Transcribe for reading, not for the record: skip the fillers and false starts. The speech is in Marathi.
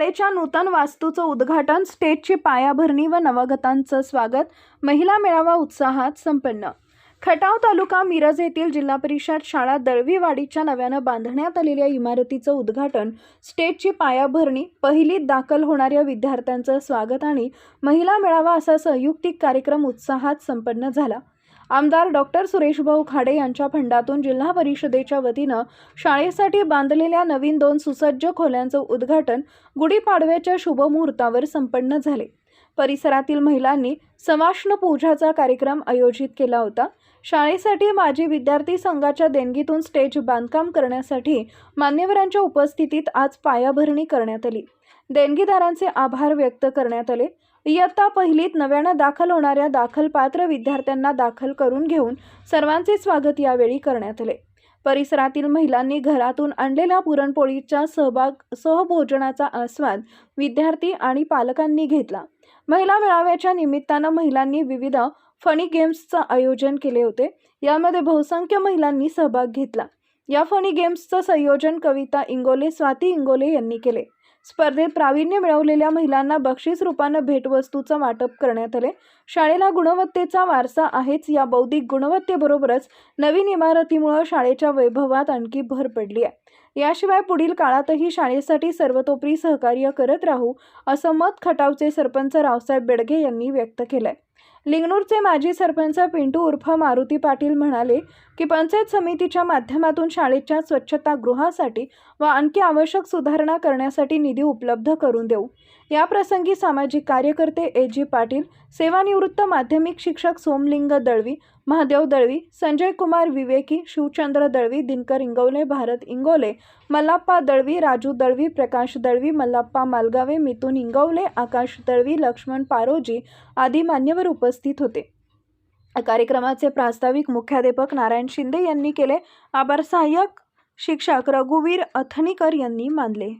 शाळेच्या नूतन वास्तूचं उद्घाटन, स्टेजची पायाभरणी व नवागतांचं स्वागत. महिला मेळावा उत्साहात संपन्न. खटाव तालुका मिरज येथील जिल्हा परिषद शाळा दळवीवाडीच्या नव्यानं बांधण्यात आलेल्या इमारतीचं उद्घाटन, स्टेजची पायाभरणी, पहिलीत दाखल होणाऱ्या विद्यार्थ्यांचं स्वागत आणि महिला मेळावा असा संयुक्तिक कार्यक्रम उत्साहात संपन्न झाला. आमदार डॉक्टर सुरेशभाऊ खाडे यांच्या फंडातून जिल्हा परिषदेच्या वतीनं शाळेसाठी बांधलेल्या नवीन 2 सुसज्ज खोल्यांचं उद्घाटन गुढीपाडव्याच्या शुभमुहूर्तावर संपन्न झाले. परिसरातील महिलांनी सवाष्ण पूजाचा कार्यक्रम आयोजित केला होता. शाळेसाठी माजी विद्यार्थी संघाच्या देणगीतून स्टेज बांधकाम करण्यासाठी मान्यवरांच्या उपस्थितीत आज पायाभरणी करण्यात आली. देणगीदारांचे आभार व्यक्त करण्यात आले. इयत्ता पहिलीत नव्यानं दाखल होणाऱ्या दाखलपात्र विद्यार्थ्यांना दाखल करून घेऊन सर्वांचे स्वागत यावेळी करण्यात आले. परिसरातील महिलांनी घरातून आणलेल्या पुरणपोळीच्या सहभोजनाचा आस्वाद विद्यार्थी आणि पालकांनी घेतला. महिला मेळाव्याच्या निमित्तानं महिलांनी विविध फनी गेम्सचं आयोजन केले होते. यामध्ये बहुसंख्य महिलांनी सहभाग घेतला. या फनी गेम्सचं संयोजन कविता इंगोले, स्वाती इंगोले यांनी केले. स्पर्धेत प्रावीण्य मिळवलेल्या महिलांना बक्षीस रूपानं भेटवस्तूचं वाटप करण्यात आले. शाळेला गुणवत्तेचा वारसा आहेच. या बौद्धिक गुणवत्तेबरोबरच नवीन इमारतीमुळे शाळेच्या वैभवात आणखी भर पडली आहे. याशिवाय पुढील काळातही शाळेसाठी सर्वतोपरी सहकार्य करत राहू असं मत खटावचे सरपंच रावसाहेब बेडगे यांनी व्यक्त केलंय. लिंगणूरचे माजी सरपंच पिंटू उर्फ मारुती पाटील म्हणाले की पंचायत समितीच्या माध्यमातून शाळेच्या स्वच्छतागृहासाठी व आणखी आवश्यक सुधारणा करण्यासाठी निधी उपलब्ध करून देऊ. या प्रसंगी सामाजिक कार्यकर्ते ए.जी. पाटील, सेवानिवृत्त माध्यमिक शिक्षक सोमलिंग दळवी, महादेव दळवी, संजय कुमार विवेकी, शिवचंद्र दळवी, दिनकर इंगवले, भारत इंगोले, मल्लाप्पा दळवी, राजू दळवी, प्रकाश दळवी, मल्लाप्पा मालगावे, मिथुन इंगवले, आकाश दळवी, लक्ष्मण पारोजी आदी मान्यवर उपस्थित होते. कार्यक्रमाचे प्रास्ताविक मुख्याध्यापक नारायण शिंदे यांनी केले. आभार सहाय्यक शिक्षक रघुवीर अथनीकर यांनी मानले.